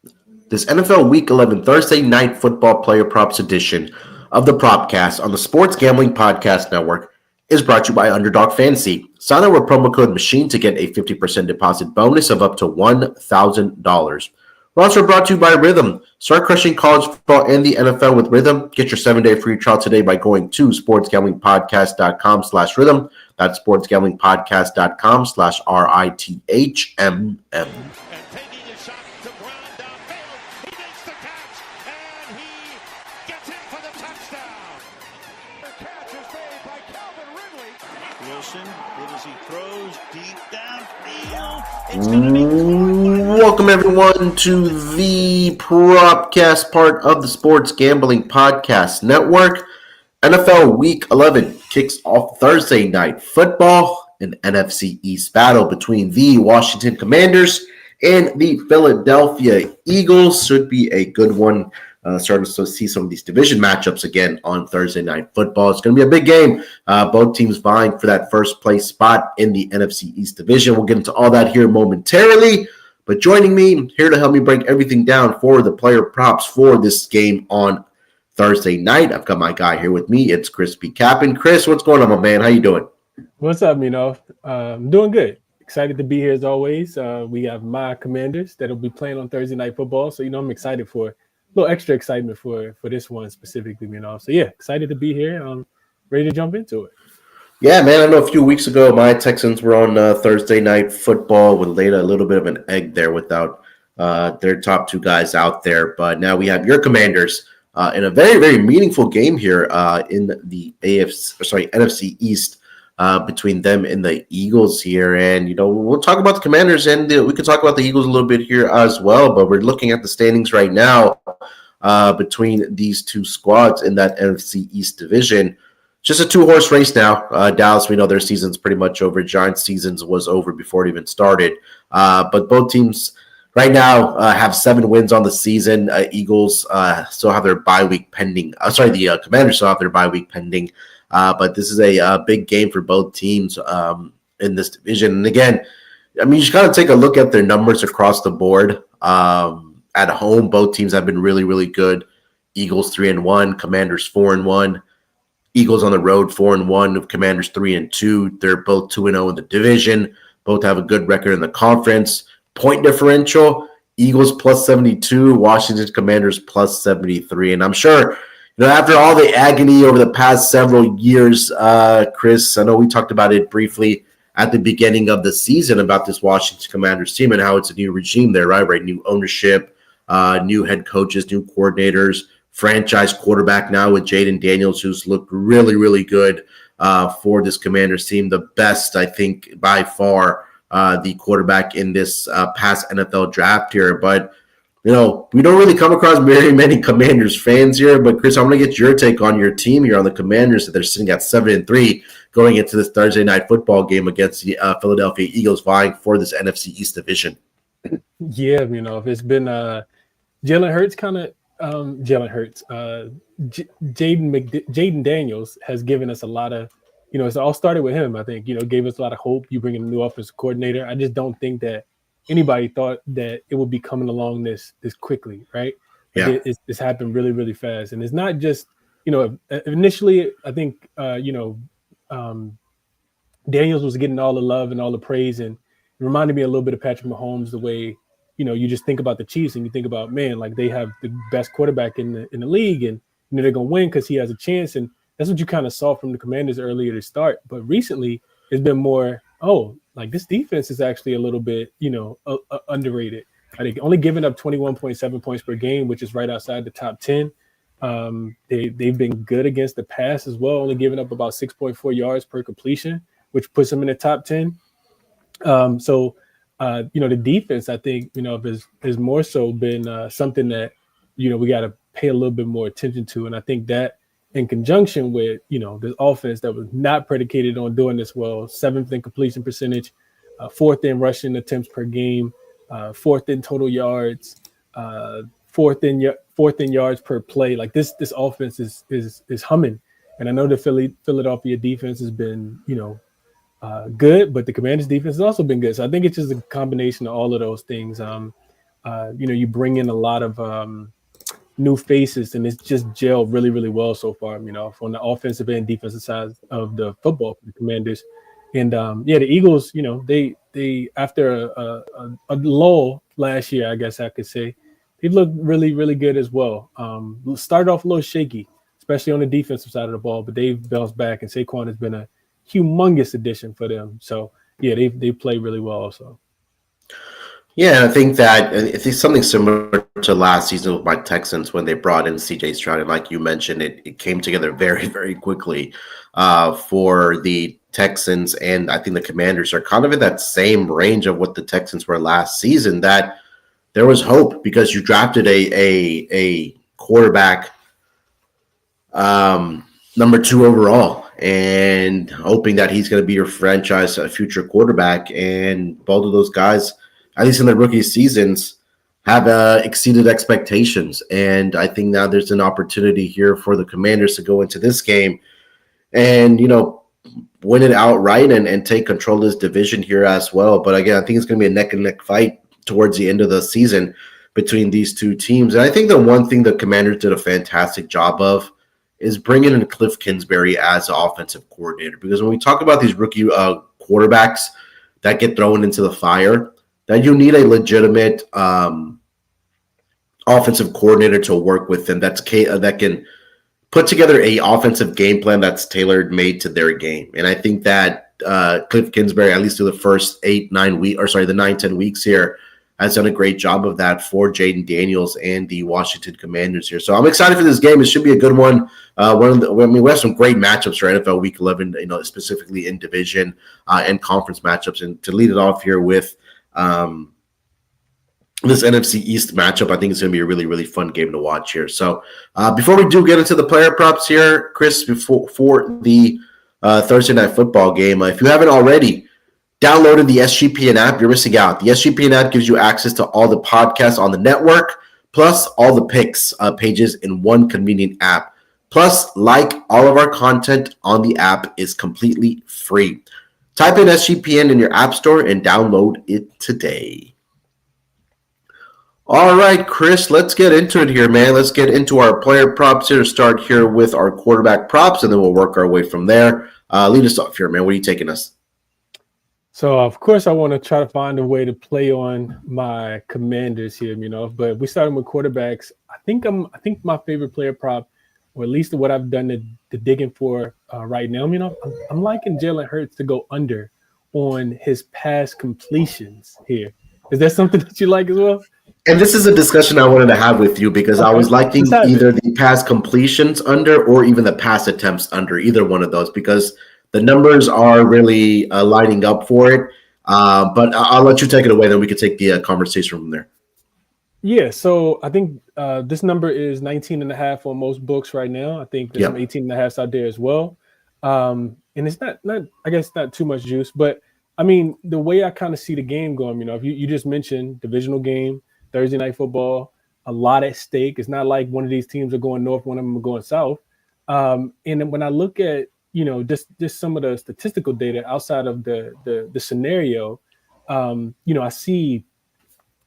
This NFL Week 11 Thursday Night Football Player Props edition of the Propcast on the Sports Gambling Podcast Network is brought to you by Underdog Fantasy. Sign up with promo code MACHINE to get a 50% deposit bonus of up to $1,000. We're also brought to you by Rhythm. Start crushing college football and the NFL with Rhythm. Get your 7-day free trial today by going to sportsgamblingpodcast.com/rhythm. That's sportsgamblingpodcast.com/RITHMM. Welcome everyone to the Propcast, part of the Sports Gambling Podcast Network. NFL Week 11 kicks off Thursday Night Football, an NFC East battle between the Washington Commanders and the Philadelphia Eagles. Should be a good one. Starting to see some of these division matchups again on Thursday Night Football. It's going to be a big game. Both teams vying for that first place spot in the NFC East division. We'll get into all that here momentarily. But joining me here to help me break everything down for the player props for this game on Thursday night, I've got my guy here with me. It's ChrisBeCappinn. Chris, what's going on, my man? How you doing? What's up, Munaf? I'm doing good. Excited to be here as always. We have my Commanders that'll be playing on Thursday Night Football. So, I'm excited for a little extra excitement for this one specifically, So, yeah, excited to be here. I'm ready to jump into it. Yeah, man, I know a few weeks ago my Texans were on Thursday Night Football with laid a little bit of an egg there without their top two guys out there. But now we have your Commanders in a very, very meaningful game here in the NFC East between them and the Eagles here. And, we'll talk about the Commanders and we can talk about the Eagles a little bit here as well. But we're looking at the standings right now between these two squads in that NFC East division. Just a two-horse race now. Dallas, we know their season's pretty much over. Giants' seasons was over before it even started. But both teams right now have 7 wins on the season. Eagles still have their bye week pending. The Commanders still have their bye week pending. But this is a big game for both teams in this division. And again, you just got to take a look at their numbers across the board. At home, both teams have been really, really good. Eagles 3-1, Commanders 4-1. Eagles on the road 4-1, Commanders 3-2. They're both 2-0 in the division. Both have a good record in the conference. Point differential: Eagles plus 72, Washington Commanders plus 73. And I'm sure, after all the agony over the past several years, Chris, I know we talked about it briefly at the beginning of the season about this Washington Commanders team and how it's a new regime there, right? New ownership, new head coaches, new coordinators. Franchise quarterback now with Jaden Daniels, who's looked really, really good for this Commanders team. The best, I think, by far, the quarterback in this past NFL draft here. But, we don't really come across very many Commanders fans here. But, Chris, I'm going to get your take on your team here on the Commanders. That they're sitting at 7-3 going into this Thursday Night Football game against the Philadelphia Eagles vying for this NFC East division. Yeah, it's been Jalen Hurts kind of Jaden Daniels has given us a lot of, it all started with him, I think, gave us a lot of hope. You bring in a new offensive coordinator. I just don't think that anybody thought that it would be coming along this quickly, right? Yeah. It's happened really, really fast. And it's not just, initially, I think, Daniels was getting all the love and all the praise, and it reminded me a little bit of Patrick Mahomes, the way, you just think about the Chiefs and you think about, man, like they have the best quarterback in the league, and they're gonna win because he has a chance. And that's what you kind of saw from the Commanders earlier to start. But recently, it's been more, like this defense is actually a little bit, underrated. I think only giving up 21.7 points per game, which is right outside the top 10. They've been good against the pass as well, only giving up about 6.4 yards per completion, which puts them in the top 10. The defense, I think, has more so been something that, we got to pay a little bit more attention to. And I think that in conjunction with, this offense that was not predicated on doing this well, 7th in completion percentage, 4th in rushing attempts per game, 4th in total yards, 4th in yards per play. Like this offense is humming. And I know the Philadelphia defense has been, good, but the Commanders defense has also been good. So I think it's just a combination of all of those things. You bring in a lot of new faces, and it's just gelled really, really well so far. From the offensive and defensive side of the football for the Commanders, and the Eagles. They after a lull last year, I guess I could say, they've looked really, really good as well. Started off a little shaky, especially on the defensive side of the ball, but they've bounced back, and Saquon has been a humongous addition for them. So yeah, they play really well also. Yeah, I think that it's something similar to last season with my Texans when they brought in CJ Stroud. And like you mentioned, it came together very, very quickly for the Texans. And I think the Commanders are kind of in that same range of what the Texans were last season, that there was hope because you drafted a quarterback number 2 overall and hoping that he's going to be your franchise future quarterback. And both of those guys, at least in the rookie seasons, have exceeded expectations. And I think now there's an opportunity here for the Commanders to go into this game and, win it outright and take control of this division here as well. But again, I think it's going to be a neck and neck fight towards the end of the season between these two teams. And I think the one thing the Commanders did a fantastic job of is bringing in Cliff Kingsbury as an offensive coordinator. Because when we talk about these rookie quarterbacks that get thrown into the fire, that you need a legitimate offensive coordinator to work with them that can put together a offensive game plan that's tailor made to their game. And I think that Cliff Kingsbury, at least through the first 9-10 weeks here, has done a great job of that for Jaden Daniels and the Washington Commanders here. So I'm excited for this game. It should be a good one. We have some great matchups for NFL Week 11, specifically in division and conference matchups. And to lead it off here with this NFC East matchup, I think it's going to be a really, really fun game to watch here. So before we do get into the player props here, Chris, for the Thursday Night Football game, if you haven't already downloaded the SGPN app, you're missing out. The SGPN app gives you access to all the podcasts on the network, plus all the picks pages in one convenient app. Plus, like all of our content on the app is completely free. Type in SGPN in your app store and download it today. All right, Chris, let's get into it here, man. Let's get into our player props here. Start here with our quarterback props, and then we'll work our way from there. Lead us off here, man. What are you taking us? So, of course, I want to try to find a way to play on my Commanders here, but we started with quarterbacks. I think my favorite player prop, or at least what I've done the digging for right now, I'm liking Jalen Hurts to go under on his pass completions here. Is that something that you like as well? And this is a discussion I wanted to have with you because I was liking either the pass completions under or even the pass attempts under, either one of those, because the numbers are really lining up for it. But I'll let you take it away, then we can take the conversation from there. Yeah, so I think this number is 19.5 on most books right now. I think there's some 18.5s out there as well. And it's not I guess not too much juice, but I mean, the way I kind of see the game going, if you just mentioned divisional game, Thursday Night Football, a lot at stake. It's not like one of these teams are going north, one of them are going south. And then when I look at, just some of the statistical data outside of the scenario, I see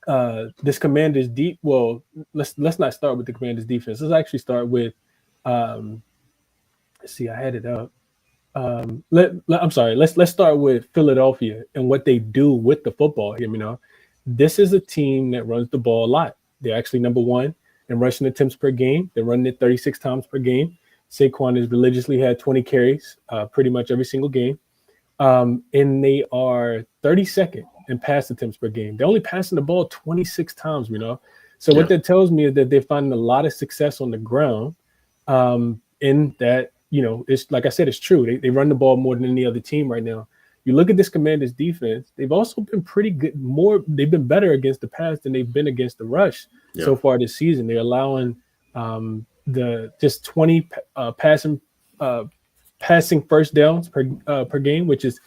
this Commanders deep. Well, let's not start with the Commanders defense. Let's actually start with. Let's see, I had it up. Let's start with Philadelphia and what they do with the football here. This is a team that runs the ball a lot. They're actually number 1 in rushing attempts per game. They're running it 36 times per game. Saquon has religiously had 20 carries pretty much every single game. And they are 32nd in pass attempts per game. They're only passing the ball 26 times, So what that tells me is that they're finding a lot of success on the ground in that, it's like I said, it's true. They run the ball more than any other team right now. You look at this Commanders defense, they've also been pretty good. They've been better against the pass than they've been against the rush so far this season. They're allowing just 20 passing first downs per game, which is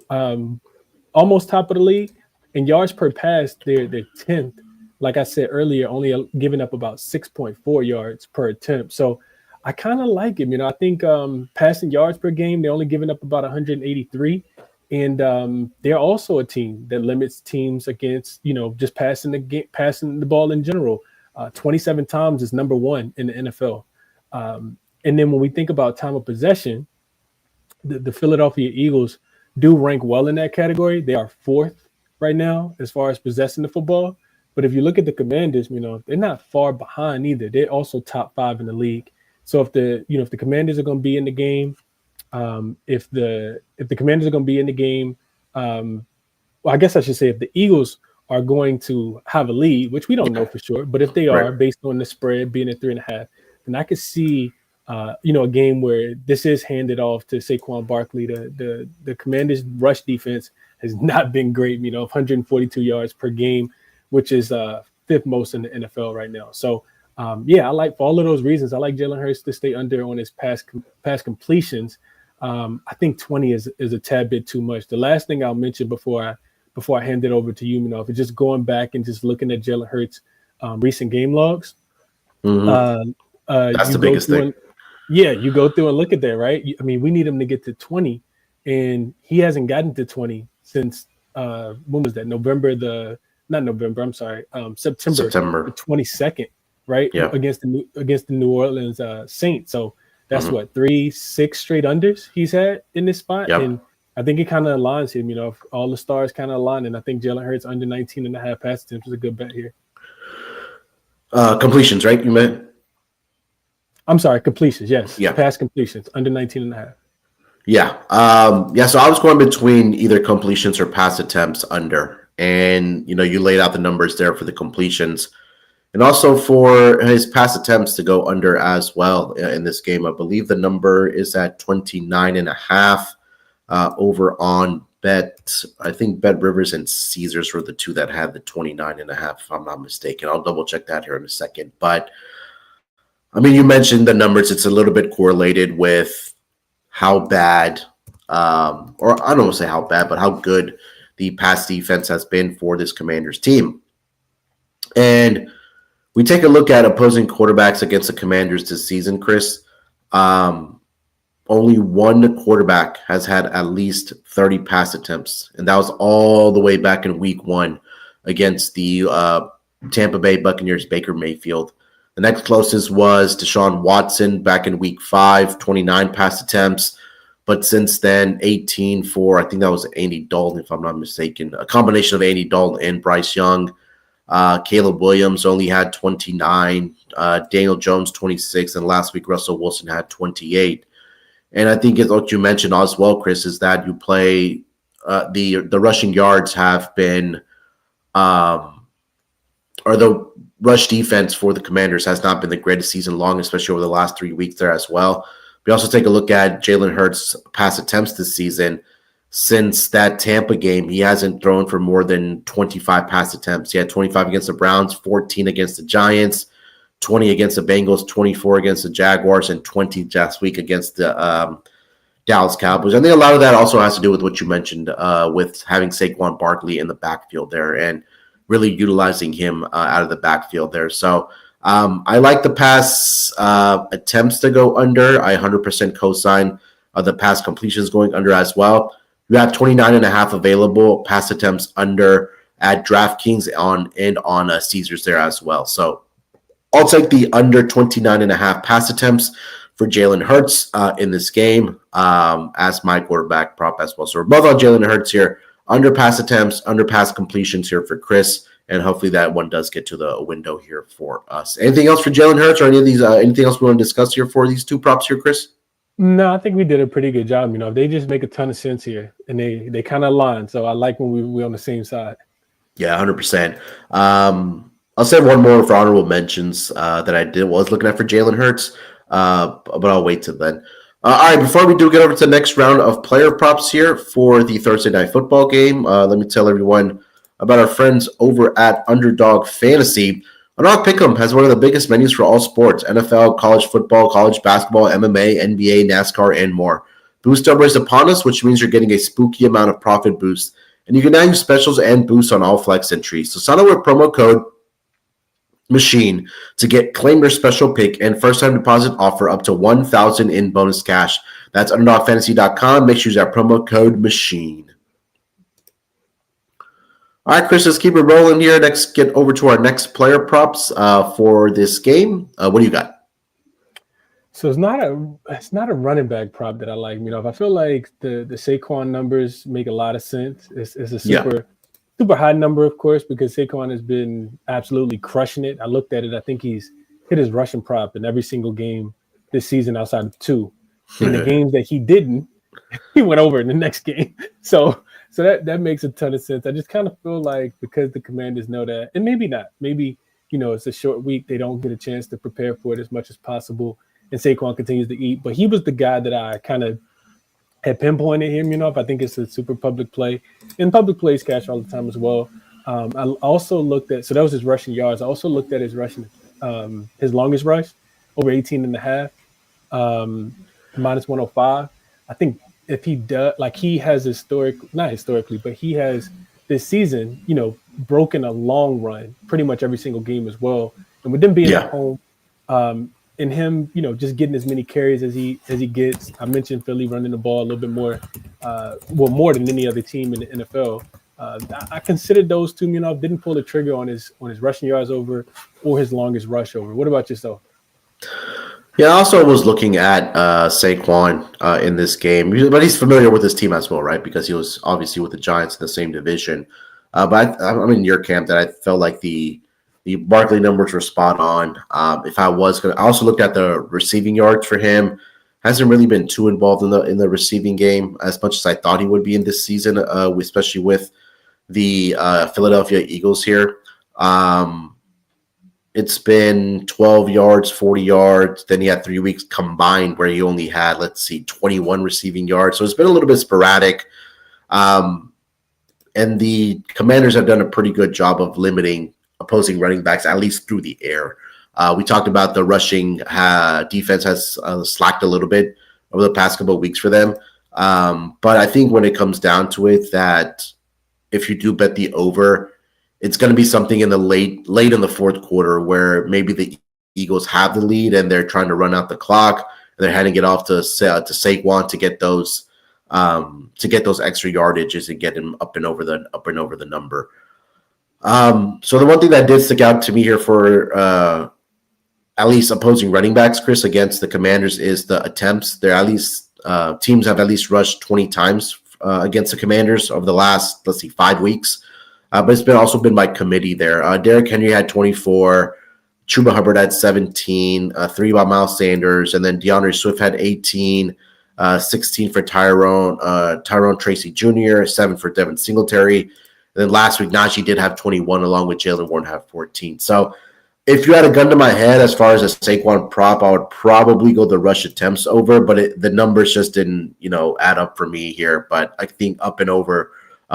almost top of the league. And yards per pass, they're 10th. Like I said earlier, only giving up about 6.4 yards per attempt. So I kind of like it. I think passing yards per game, they're only giving up about 183. And they're also a team that limits teams against, just passing the ball in general. 27 times is number one in the NFL. And then when we think about time of possession, the Philadelphia Eagles do rank well in that category. They are fourth right now as far as possessing the football. But if you look at the Commanders, they're not far behind either. They're also top 5 in the league. So if the Commanders are going to be in the game, if the Commanders are going to be in the game, well, I guess I should say if the Eagles are going to have a lead, which we don't know for sure, but if they are, based on the spread being at 3.5, then I could see a game where this is handed off to Saquon Barkley. The Commanders' rush defense has not been great. 142 yards per game, which is fifth most in the NFL right now. So I like, for all of those reasons, I like Jalen Hurts to stay under on his pass completions. I think 20 is a tad bit too much. The last thing I'll mention before I hand it over to you, Munaf, is just going back and just looking at Jalen Hurts' recent game logs. Mm-hmm. That's the biggest thing. You go through and look at that, right? We need him to get to 20, and he hasn't gotten to 20 since when was that? September 22nd, right? Yeah. Against the New Orleans Saints. So that's 3-6 straight unders he's had in this spot. Yep. And I think it kind of aligns him, if all the stars kind of align. And I think Jalen Hurts under 19.5 pass attempts is a good bet here. Completions, right? You meant? I'm sorry, completions. Yes. Yeah. Pass completions under 19.5. Yeah. So I was going between either completions or pass attempts under. And, you laid out the numbers there for the completions. And also for his pass attempts to go under as well in this game. I believe the number is at 29.5 over on I think Bet Rivers and Caesars were the two that had the 29.5, if I'm not mistaken. I'll double check that here in a second. But, you mentioned the numbers. It's a little bit correlated with how bad, or I don't want to say how bad, but how good the pass defense has been for this Commanders team. And we take a look at opposing quarterbacks against the Commanders this season, Chris. Only one quarterback has had at least 30 pass attempts, and that was all the way back in week 1 against the Tampa Bay Buccaneers, Baker Mayfield. The next closest was Deshaun Watson back in week 5, 29 pass attempts. But since then, 18 for, I think that was Andy Dalton, if I'm not mistaken, a combination of Andy Dalton and Bryce Young. Caleb Williams only had 29, Daniel Jones 26, and last week Russell Wilson had 28. And I think it's what you mentioned as well, Chris, is that you play the rushing yards have been or the rush defense for the Commanders has not been the greatest season long, especially over the last 3 weeks there as well. We also take a look at Jalen Hurts' pass attempts this season. Since that Tampa game, he hasn't thrown for more than 25 pass attempts. He had 25 against the Browns, 14 against the Giants, 20 against the Bengals, 24 against the Jaguars, and 20 last week against the Dallas Cowboys. I think a lot of that also has to do with what you mentioned with having Saquon Barkley in the backfield there and really utilizing him out of the backfield there. So I like the pass attempts to go under. I 100% co-sign the pass completions going under as well. You have 29.5 available pass attempts under at DraftKings on Caesars there as well. So I'll take the under 29.5 pass attempts for Jalen Hurts in this game as my quarterback prop as well. So we're both on Jalen Hurts here. Under pass attempts, under pass completions here for Chris. And hopefully that one does get to the window here for us. Anything else for Jalen Hurts or any of these? Anything else we want to discuss here for these two props here, Chris? No, I think we did a pretty good job. They just make a ton of sense here, and they kind of align. So I like when we're on the same side. Yeah, 100%. I'll say one more for honorable mentions that I was looking at for Jalen Hurts, but I'll wait till then. All right, before we do get over to the next round of player props here for the Thursday Night Football game, let me tell everyone about our friends over at Underdog Fantasy. Underdog Pick'em has one of the biggest menus for all sports: NFL, college football, college basketball, MMA, NBA, NASCAR, and more. Boost-Up is upon us, which means you're getting a spooky amount of profit boost. And you can now use specials and boosts on all flex entries. So sign up with promo code MACHINE to claim your special pick and first-time deposit offer up to $1,000 in bonus cash. That's UnderdogFantasy.com. Make sure you use that promo code MACHINE. All right, Chris, let's keep it rolling here. Let's get over to our next player props for this game. What do you got? So it's not a running back prop that I like. If I feel like the Saquon numbers make a lot of sense. It's a super high number, of course, because Saquon has been absolutely crushing it. I looked at it. I think he's hit his rushing prop in every single game this season outside of 2. In the games that he didn't, he went over in the next game. So that makes a ton of sense. I just kind of feel like because the Commanders know that, and maybe not, maybe, it's a short week. They don't get a chance to prepare for it as much as possible. And Saquon continues to eat. But he was the guy that I kind of had pinpointed him, if I think it's a super public play. And public plays cash all the time as well. I also looked at, so that was his rushing yards. I also looked at his rushing, his longest rush, over 18.5, minus 105. I think if he does, like he has not historically, but he has this season, broken a long run pretty much every single game as well. And with them being at home, and him, just getting as many carries as he gets. I mentioned Philly running the ball a little bit more, more than any other team in the NFL. I considered those two. Didn't pull the trigger on his rushing yards over or his longest rush over. What about yourself? Yeah, I also was looking at Saquon in this game, but he's familiar with this team as well, right? Because he was obviously with the Giants in the same division. But I'm in your camp that I felt like the Barkley numbers were spot on. If I also looked at the receiving yards for him. Hasn't really been too involved in the receiving game as much as I thought he would be in this season, especially with the Philadelphia Eagles here. It's been 12 yards, 40 yards. Then he had 3 weeks combined where he only had, 21 receiving yards. So it's been a little bit sporadic. And the Commanders have done a pretty good job of limiting opposing running backs, at least through the air. We talked about the rushing defense has slacked a little bit over the past couple of weeks for them. But I think when it comes down to it, that if you do bet the over, it's going to be something in the late in the fourth quarter where maybe the Eagles have the lead and they're trying to run out the clock and they're handing it off to Saquon to get those extra yardages and get him up and over the number. So the one thing that did stick out to me here for at least opposing running backs, Chris, against the Commanders is the attempts. They're at least teams have at least rushed 20 times against the Commanders over the last 5 weeks. But it's also been by committee there. Derrick Henry had 24, Chuba Hubbard had 17, 3 by Miles Sanders, and then DeAndre Swift had 18, 16 for Tyrone Tracy Jr., 7 for Devin Singletary. And then last week, Najee did have 21, along with Jalen Warren have 14. So if you had a gun to my head as far as a Saquon prop, I would probably go the rush attempts over, but the numbers just didn't, add up for me here. But I think up and over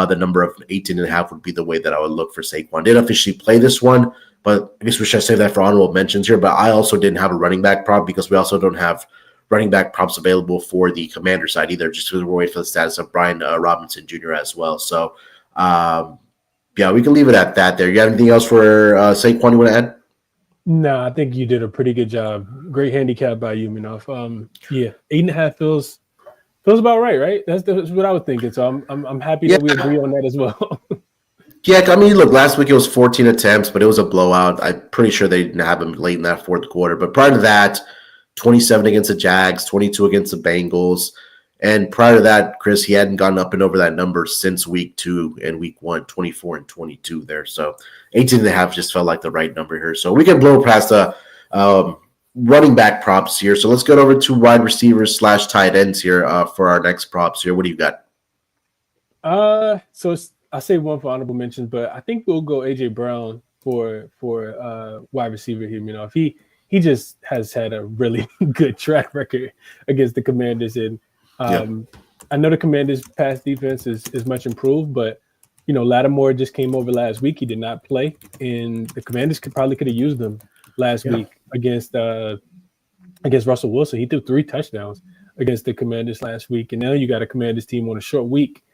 the number of 18.5 would be the way that I would look for Saquon. Didn't officially play this one, but I guess we should save that for honorable mentions here. But I also didn't have a running back prop because we also don't have running back props available for the Commander side either, just because we're waiting for the status of Brian Robinson Jr. as well. So, yeah, we can leave it at that there. You have anything else for Saquon you want to add? No, I think you did a pretty good job. Great handicap by you, Munaf. Yeah, 8.5 feels about right? That's what I was thinking. So I'm happy that we agree on that as well. Yeah, I mean, look, last week it was 14 attempts, but it was a blowout. I'm pretty sure they didn't have him late in that fourth quarter. But prior to that, 27 against the Jags, 22 against the Bengals. And prior to that, Chris, he hadn't gone up and over that number since week 2 and week 1, 24 and 22 there. So 18.5 just felt like the right number here. So we can blow past the running back props here. So let's go over to wide receivers / tight ends here for our next props here. What do you got? So I say one for honorable mentions, but I think we'll go AJ Brown for wide receiver here. He just has had a really good track record against the Commanders, and I know the Commanders' pass defense is much improved, but Lattimore just came over last week. He did not play, and the Commanders could have used him last week against Russell Wilson. He threw 3 touchdowns against the Commanders last week, and now you got a Commanders team on a short week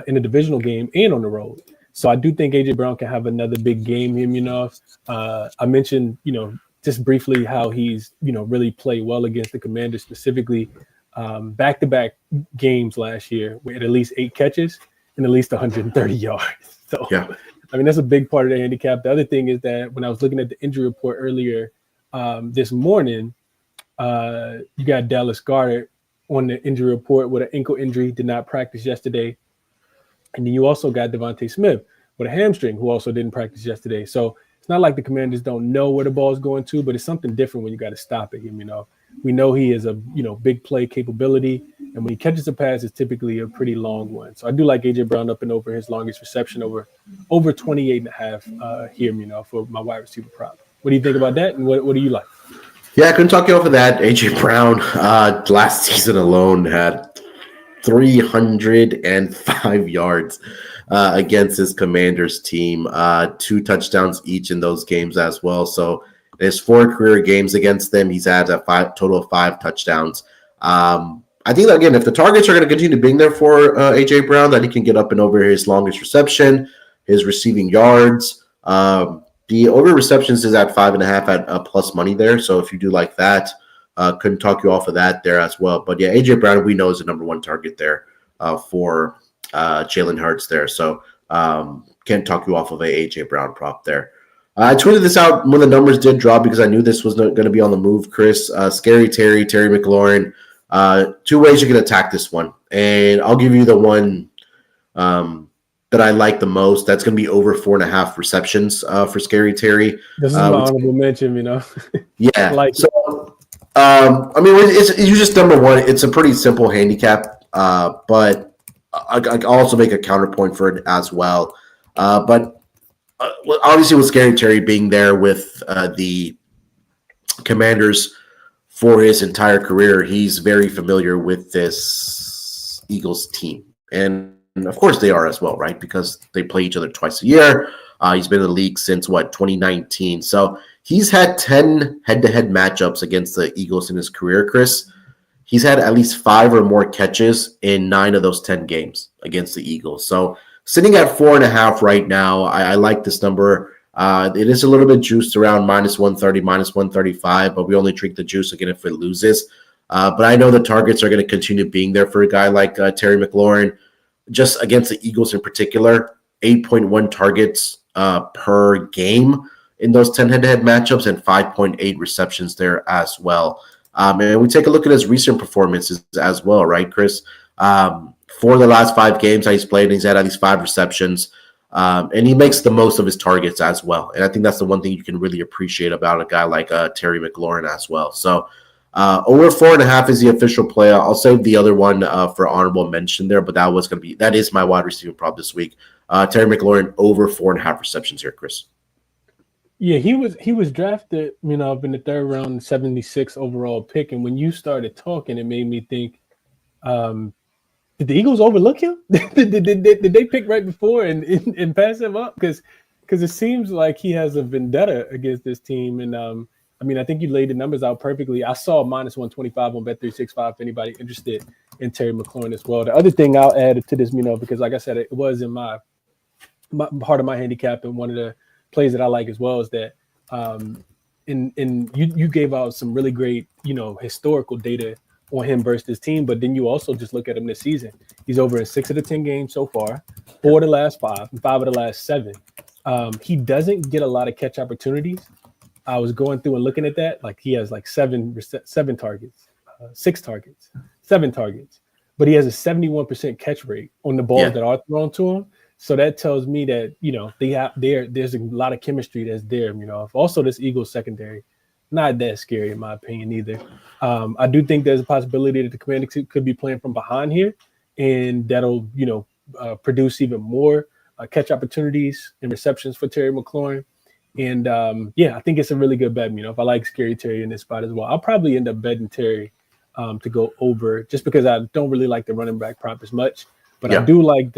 in a divisional game and on the road. So I do think AJ Brown can have another big game here. I mentioned just briefly how he's really played well against the Commanders, specifically back-to-back games last year with at least 8 catches and at least 130 yards. So I mean, that's a big part of the handicap. The other thing is that when I was looking at the injury report earlier this morning, you got Dallas Goedert on the injury report with an ankle injury, did not practice yesterday. And then you also got Devontae Smith with a hamstring, who also didn't practice yesterday. So it's not like the Commanders don't know where the ball is going to, but it's something different when you got to stop at him. We know he is a big play capability, and when he catches a pass, it's typically a pretty long one. So I do like AJ Brown up and over his longest reception over 28.5 here, for my wide receiver prop. What do you think about that, and what do you like? Yeah, I couldn't talk you off of that. AJ Brown last season alone had 305 yards against his Commanders team, 2 touchdowns each in those games as well. So his 4 career games against them, he's had a total of 5 touchdowns. I think that, again, if the targets are going to continue being there for AJ Brown, that he can get up and over his longest reception, his receiving yards. The over receptions is at 5.5 at plus money there. So if you do like that, couldn't talk you off of that there as well. But yeah, AJ Brown, we know, is the number 1 target there for Jalen Hurts there. So can't talk you off of a AJ Brown prop there. I tweeted this out when the numbers did drop because I knew this was going to be on the move, Chris. Scary Terry McLaurin. 2 ways you can attack this one. And I'll give you the one that I like the most. That's going to be over 4.5 receptions for Scary Terry. This is my honorable mention, Yeah. Like so, I mean, it's just number 1. It's a pretty simple handicap, but I also make a counterpoint for it as well. But obviously with Scary Terry being there with the Commanders for his entire career, he's very familiar with this Eagles team. And of course they are as well, right? Because they play each other twice a year. He's been in the league since, 2019. So he's had 10 head-to-head matchups against the Eagles in his career, Chris. He's had at least 5 or more catches in 9 of those 10 games against the Eagles. So sitting at 4.5 right now, I like this number. It is a little bit juiced around -130, -135, but we only drink the juice again if it loses. But I know the targets are going to continue being there for a guy like Terry McLaurin. Just against the Eagles in particular, 8.1 targets per game in those 10 head-to-head matchups and 5.8 receptions there as well. And we take a look at his recent performances as well, right, Chris? For the last 5 games that he's played, he's had at least 5 receptions. And he makes the most of his targets as well. And I think that's the one thing you can really appreciate about a guy like Terry McLaurin as well. So over 4.5 is the official play. I'll save the other one for honorable mention there, but that is my wide receiver prop this week. Terry McLaurin over 4.5 receptions here, Chris. Yeah, he was drafted, in the 3rd round, 76 overall pick. And when you started talking, it made me think, did the Eagles overlook him? did they pick right before and pass him up? Because it seems like he has a vendetta against this team. And I think you laid the numbers out perfectly. I saw -125 on Bet365 if anybody interested in Terry McLaurin as well. The other thing I'll add to this, because like I said, it was in my part of my handicap, and one of the plays that I like as well is that you gave out some really great, historical data on him versus his team, but then you also just look at him this season. He's over in 6 of the 10 games so far, 4 of the last 5, and 5 of the last 7. He doesn't get a lot of catch opportunities. I was going through and looking at that. Like, he has like 7 targets, 6 targets, 7 targets, but he has a 71% catch rate on the balls that are thrown to him. So that tells me that, there's a lot of chemistry that's there. Also this Eagles secondary, not that scary in my opinion either. I do think there's a possibility that the Commanders could be playing from behind here, and that'll, produce even more catch opportunities and receptions for Terry McLaurin. And I think it's a really good bet. If I like Scary Terry in this spot as well, I'll probably end up betting Terry to go over, just because I don't really like the running back prop as much. But I do like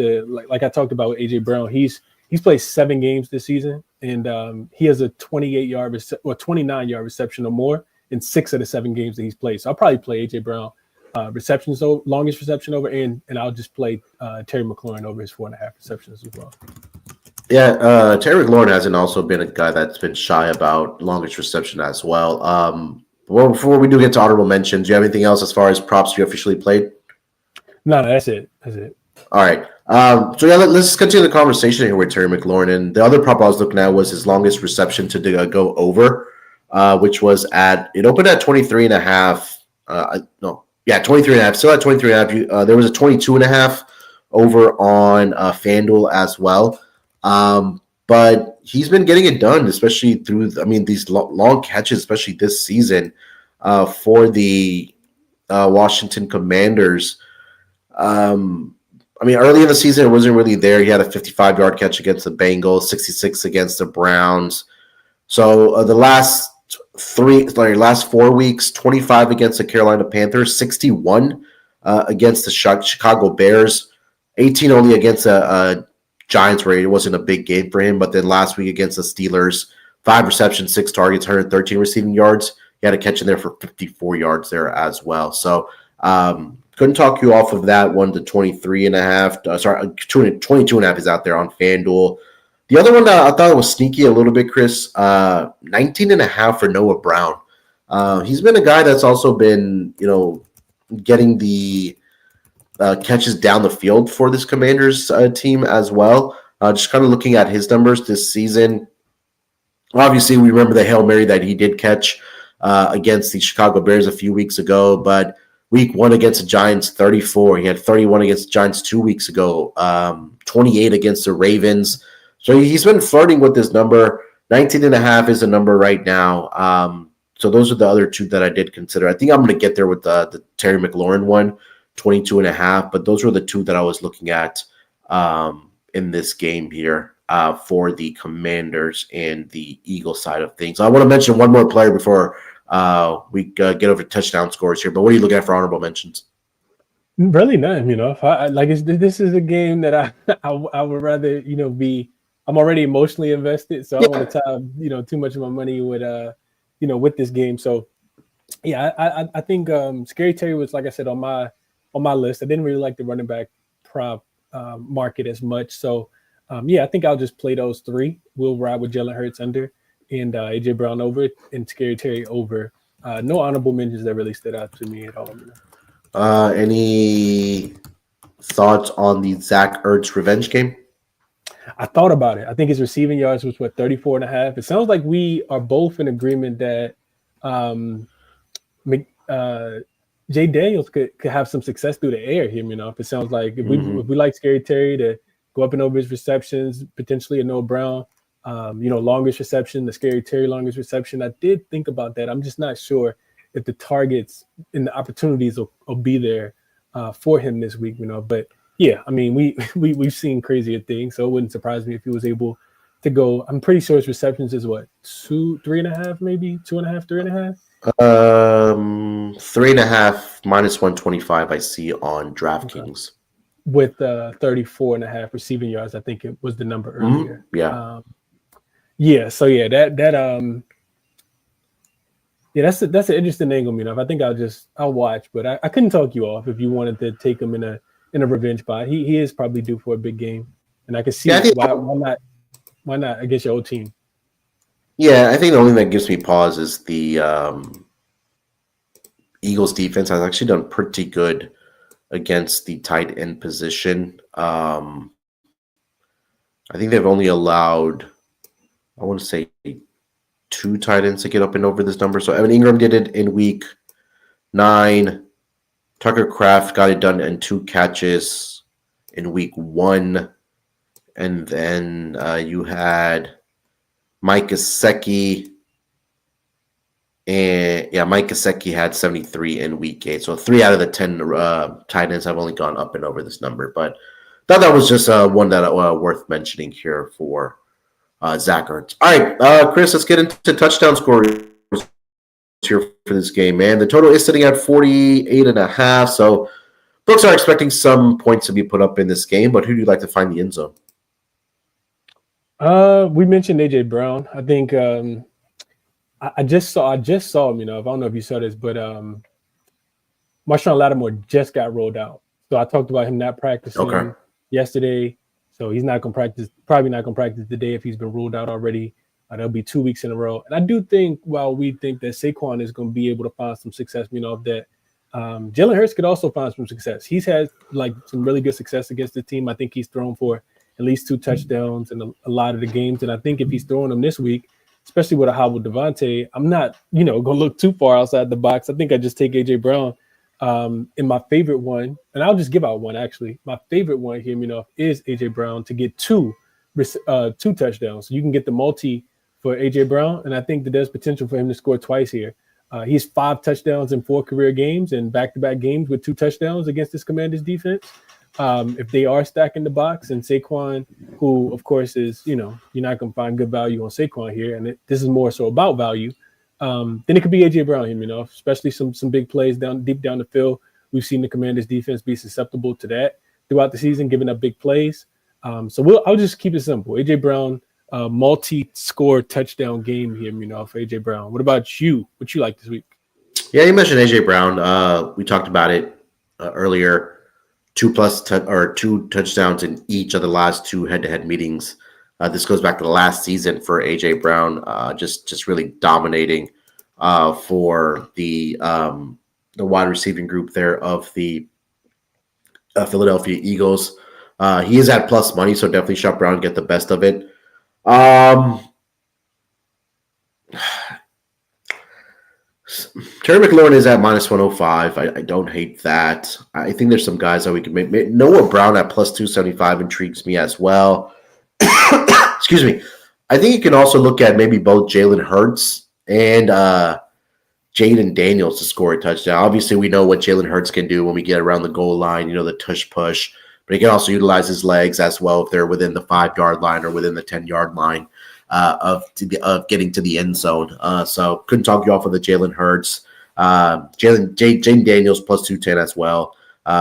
like I talked about with AJ Brown. He's played 7 games this season, and he has a 28-yard or 29-yard reception or more in 6 of the 7 games that he's played. So I'll probably play AJ Brown receptions, longest reception over, and I'll just play Terry McLaurin over his 4.5 receptions as well. Yeah, Terry McLaurin hasn't also been a guy that's been shy about longest reception as well. Before we do get to honorable mentions, do you have anything else as far as props you officially played? No, that's it. That's it. All right. So yeah, let's continue the conversation here with Terry McLaurin. And the other prop I was looking at was his longest reception to go over, which was it opened at 23 and a half. No, yeah, 23 and a half. Still at 23 and a half. There was a 22 and a half over on FanDuel as well. But he's been getting it done, especially through, these long catches, especially this season for the Washington Commanders. Early in the season, it wasn't really there. He had a 55-yard catch against the Bengals, 66 against the Browns. So the last 4 weeks, 25 against the Carolina Panthers, 61 against the Chicago Bears, 18 only against the Giants, where it wasn't a big game for him. But then last week against the Steelers, 5 receptions, 6 targets, 113 receiving yards. He had a catch in there for 54 yards there as well. So, couldn't talk you off of that one to 23 and a half. 22 and a half is out there on FanDuel. The other one that I thought was sneaky a little bit, Chris, 19 and a half for Noah Brown. He's been a guy that's also been, getting the catches down the field for this Commanders team as well. Just kind of looking at his numbers this season. Obviously, we remember the Hail Mary that he did catch against the Chicago Bears a few weeks ago, but Week 1 against the Giants, 34. He had 31 against the Giants 2 weeks ago, 28 against the Ravens. So he's been flirting with this number. 19 and a half is a number right now. So those are the other two that I did consider. I think I'm going to get there with the Terry McLaurin one, 22 and a half. But those were the two that I was looking at in this game here for the Commanders and the Eagles side of things. I want to mention one more player before we get over touchdown scores here. But what are you looking at for honorable mentions? Really none. This is a game that I would rather be. I'm already emotionally invested, so I don't want to tie too much of my money with with this game. So yeah, I think Scary Terry was, like I said, on my list. I didn't really like the running back prop market as much. So I think I'll just play those three. We'll ride with Jalen Hurts under and AJ Brown over and Scary Terry over. No honorable mentions that really stood out to me at all. Any thoughts on the Zach Ertz revenge game? I thought about it. I think his receiving yards was 34 and a half. It sounds like we are both in agreement that Jay Daniels could have some success through the air here. It sounds like if we like Scary Terry to go up and over his receptions, potentially a Noah Brown, longest reception, the Scary Terry longest reception. I did think about that. I'm just not sure if the targets and the opportunities will be there for him this week, But yeah, we've seen crazier things, so it wouldn't surprise me if he was able to go. I'm pretty sure his receptions is 3.5, maybe 2.5, 3.5. 3.5 minus 125. I see on DraftKings with 34 and a half receiving yards. I think it was the number earlier. So that's an interesting angle, I think I'll watch, but I couldn't talk you off if you wanted to take him in a revenge spot. He is probably due for a big game, and I can see why not against your old team. Yeah, I think the only thing that gives me pause is the Eagles defense has actually done pretty good against the tight end position. I think they've only allowed, I want to say, 2 tight ends to get up and over this number. So Evan Ingram did it in week 9. Tucker Kraft got it done in 2 catches in week 1. And then you had Mike Gesicki. And Mike Gesicki had 73 in week 8. So 3 out of the 10 tight ends have only gone up and over this number. But thought that was just one that worth mentioning here for Zach Ertz. All right, Chris, let's get into touchdown scores here for this game, man. The total is sitting at 48.5. So books are expecting some points to be put up in this game, but who do you like to find the end zone? We mentioned AJ Brown. I think I just saw him, I don't know if you saw this, but Marshawn Lattimore just got rolled out. So I talked about him not practicing yesterday. So he's not going to practice, probably not going to practice today if he's been ruled out already. That'll be 2 weeks in a row. And I do think, while we think that Saquon is going to be able to find some success, that Jalen Hurts could also find some success. He's had like some really good success against the team. I think he's thrown for at least 2 touchdowns in a lot of the games. And I think if he's throwing them this week, especially with a hobbled Devontae, I'm not, going to look too far outside the box. I think I just take A.J. Brown in my favorite one. And I'll just give out one, actually. My favorite one here, is A.J. Brown to get 2 touchdowns. So you can get the multi for A.J. Brown. And I think that there's potential for him to score twice here. He's 5 touchdowns in 4 career games and back-to-back games with 2 touchdowns against this Commanders defense. If they are stacking the box, and Saquon, who of course is, you're not going to find good value on Saquon here, and this is more so about value, then it could be A.J. Brown here, especially some big plays deep down the field. We've seen the Commanders defense be susceptible to that throughout the season, giving up big plays. So I'll just keep it simple. A.J. Brown, multi-score touchdown game here, for A.J. Brown. What about you? What you like this week? Yeah, you mentioned A.J. Brown. We talked about it earlier. 2 touchdowns in each of the last 2 head-to-head meetings. This goes back to the last season for A.J. Brown, just really dominating for the wide receiving group there of the Philadelphia Eagles. He is at plus money, so definitely shop Brown, get the best of it. Terry McLaurin is at minus 105. I don't hate that. I think there's some guys that we can make. Noah Brown at plus 275 intrigues me as well. Excuse me. I think you can also look at maybe both Jalen Hurts and Jaden Daniels to score a touchdown. Obviously, we know what Jalen Hurts can do when we get around the goal line, the tush push. But he can also utilize his legs as well if they're within the 5-yard line or within the 10-yard line of getting to the end zone. So couldn't talk you off of the Jalen Hurts. Jaden Daniels plus 210 as well.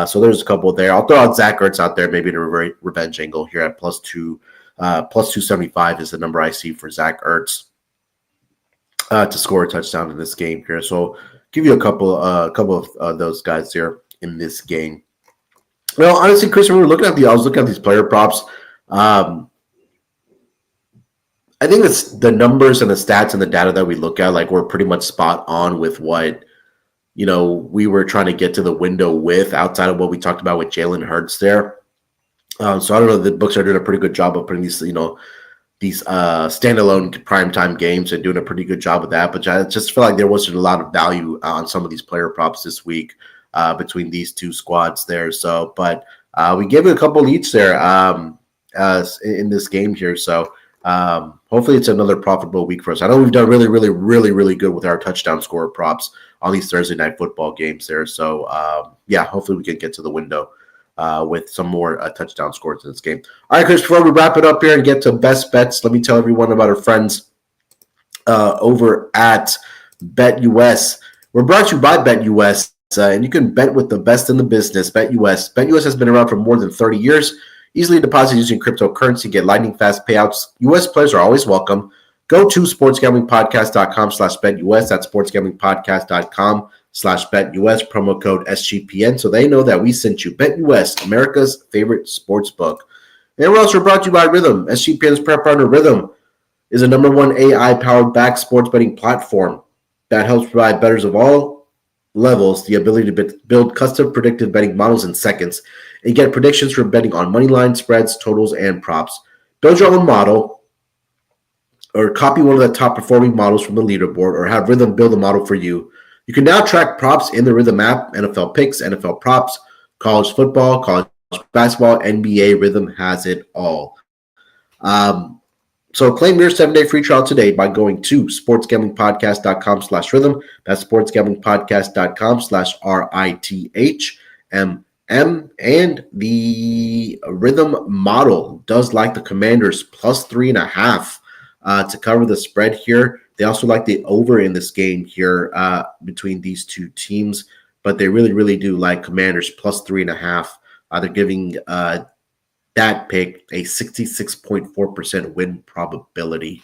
So there's a couple there. I'll throw out Zach Ertz out there, maybe in a revenge angle here at plus 275 is the number I see for Zach Ertz to score a touchdown in this game here. So give you a couple of those guys here in this game. Well, honestly, Chris, when I was looking at these player props. I think it's the numbers and the stats and the data that we look at, like we're pretty much spot on with what, we were trying to get to the window with outside of what we talked about with Jalen Hurts there. So I don't know, the books are doing a pretty good job of putting these standalone primetime games and doing a pretty good job of that. But I just feel like there wasn't a lot of value on some of these player props this week between these 2 squads there. So, but we gave it a couple each there in this game here. So, hopefully it's another profitable week for us. I know we've done really, really, really, really good with our touchdown score props on these Thursday night football games there. So, hopefully we can get to the window with some more touchdown scores in this game. All right, Chris, before we wrap it up here and get to best bets, let me tell everyone about our friends over at BetUS. We're brought to you by BetUS, and you can bet with the best in the business, BetUS. BetUS has been around for more than 30 years. Easily deposit using cryptocurrency, get lightning fast payouts. U.S. players are always welcome. Go to sportsgamblingpodcast.com/BetUS. That's sportsgamblingpodcast.com/BetUS. Promo code SGPN so they know that we sent you. BetUS, America's favorite sports book. And we're also brought to you by Rhythm. SGPN's prep partner Rhythm is a #1 AI-powered back sports betting platform that helps provide bettors of all levels the ability to build custom predictive betting models in seconds and get predictions for betting on money line, spreads, totals, and props. Build your own model or copy one of the top performing models from the leaderboard or have Rhythm build a model for you. You can now track props in the Rhythm app, NFL picks, NFL props, college football, college basketball, NBA. Rhythm has it all. So claim your 7-day free trial today by going to sportsgamblingpodcast.com/rhythm. That's sportsgamblingpodcast.com/RITHMM. And the Rhythm model does like the Commanders plus 3.5 to cover the spread here. They also like the over in this game here between these 2 teams, but they really, really do like Commanders plus 3.5. They're giving that pick a 66.4% win probability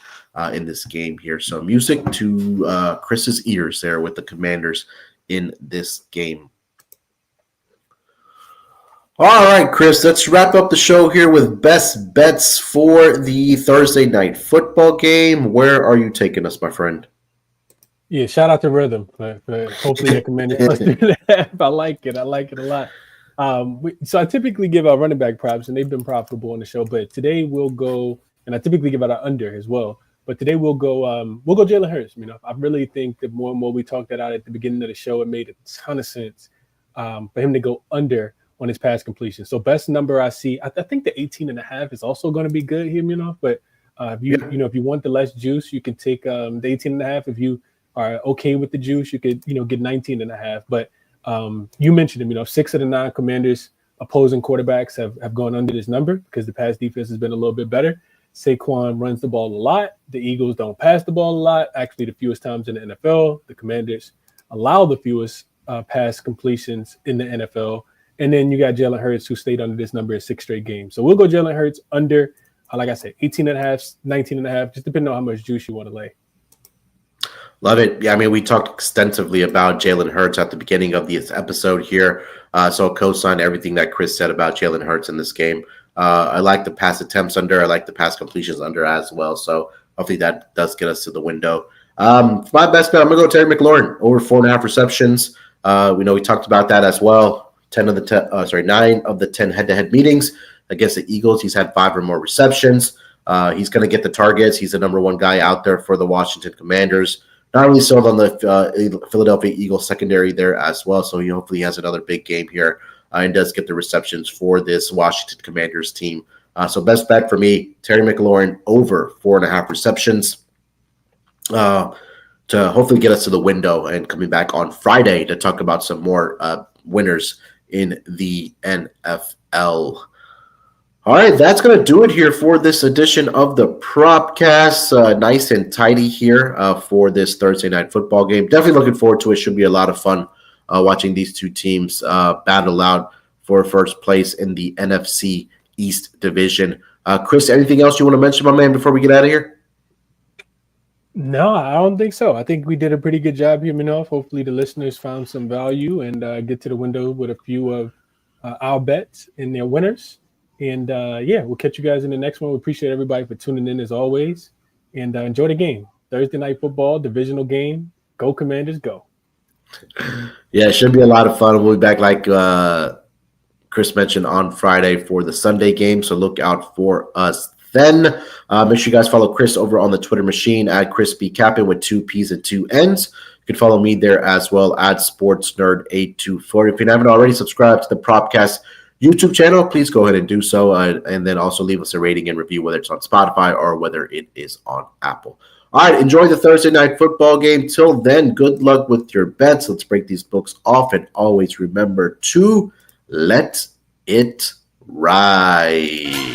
in this game here. So music to Chris's ears there with the Commanders in this game. All right, Chris, let's wrap up the show here with best bets for the Thursday night football game. Where are you taking us, my friend? Yeah, shout out to Rhythm for hopefully recommending us through that. I like it. I like it a lot. So I typically give out running back props, and they've been profitable on the show. But today we'll go, and I typically give out an under as well. But today we'll go Jalen Hurts. You know, I really think that more and more we talked that out at the beginning of the show, it made a ton of sense for him to go under on his pass completion. So best number I see, I think the 18.5 is also going to be good here, you know. But if you want the less juice, you can take the 18.5. If you are okay with the juice, you could, get 19.5. But you mentioned him, 6 of the 9 Commanders opposing quarterbacks have gone under this number because the pass defense has been a little bit better. Saquon runs the ball a lot. The Eagles don't pass the ball a lot. Actually, the fewest times in the NFL. The Commanders allow the fewest pass completions in the NFL. And then you got Jalen Hurts, who stayed under this number in 6 straight games. So we'll go Jalen Hurts under, like I said, 18.5, 19.5, just depending on how much juice you want to lay. Love it. Yeah, I mean, we talked extensively about Jalen Hurts at the beginning of this episode here. So I'll co-sign everything that Chris said about Jalen Hurts in this game. I like the pass attempts under. I like the pass completions under as well. So hopefully that does get us to the window. For my best bet, I'm going to go Terry McLaurin, over 4.5 receptions. We talked about that as well. 9 of the 10 head-to-head meetings against the Eagles. He's had 5 or more receptions. He's going to get the targets. He's the number 1 guy out there for the Washington Commanders. Not really sold on the Philadelphia Eagles secondary there as well. So he hopefully has another big game here and does get the receptions for this Washington Commanders team. So best bet for me, Terry McLaurin over 4.5 receptions to hopefully get us to the window and coming back on Friday to talk about some more winners in the NFL. All right, that's going to do it here for this edition of the Propcast. Nice and tidy here for this Thursday night football game. Definitely looking forward to it. Should be a lot of fun watching these two teams battle out for first place in the NFC East division. Chris, anything else you want to mention, my man, before we get out of here? No, I don't think so. I think we did a pretty good job here, Munaf. Hopefully the listeners found some value and get to the window with a few of our bets and their winners. And, we'll catch you guys in the next one. We appreciate everybody for tuning in as always. And enjoy the game. Thursday night football, divisional game. Go Commanders, go. Yeah, it should be a lot of fun. We'll be back, like Chris mentioned, on Friday for the Sunday game. So look out for us then. Make sure you guys follow Chris over on the Twitter machine at ChrisBeCappinn with 2 P's and 2 N's. You can follow me there as well at SportsNerd824. If you haven't already subscribed to the Propcast YouTube channel, please go ahead and do so, and then also leave us a rating and review, whether it's on Spotify or whether it is on Apple. All right, enjoy the Thursday night football game. Till then, good luck with your bets. Let's break these books off, and always remember to let it ride.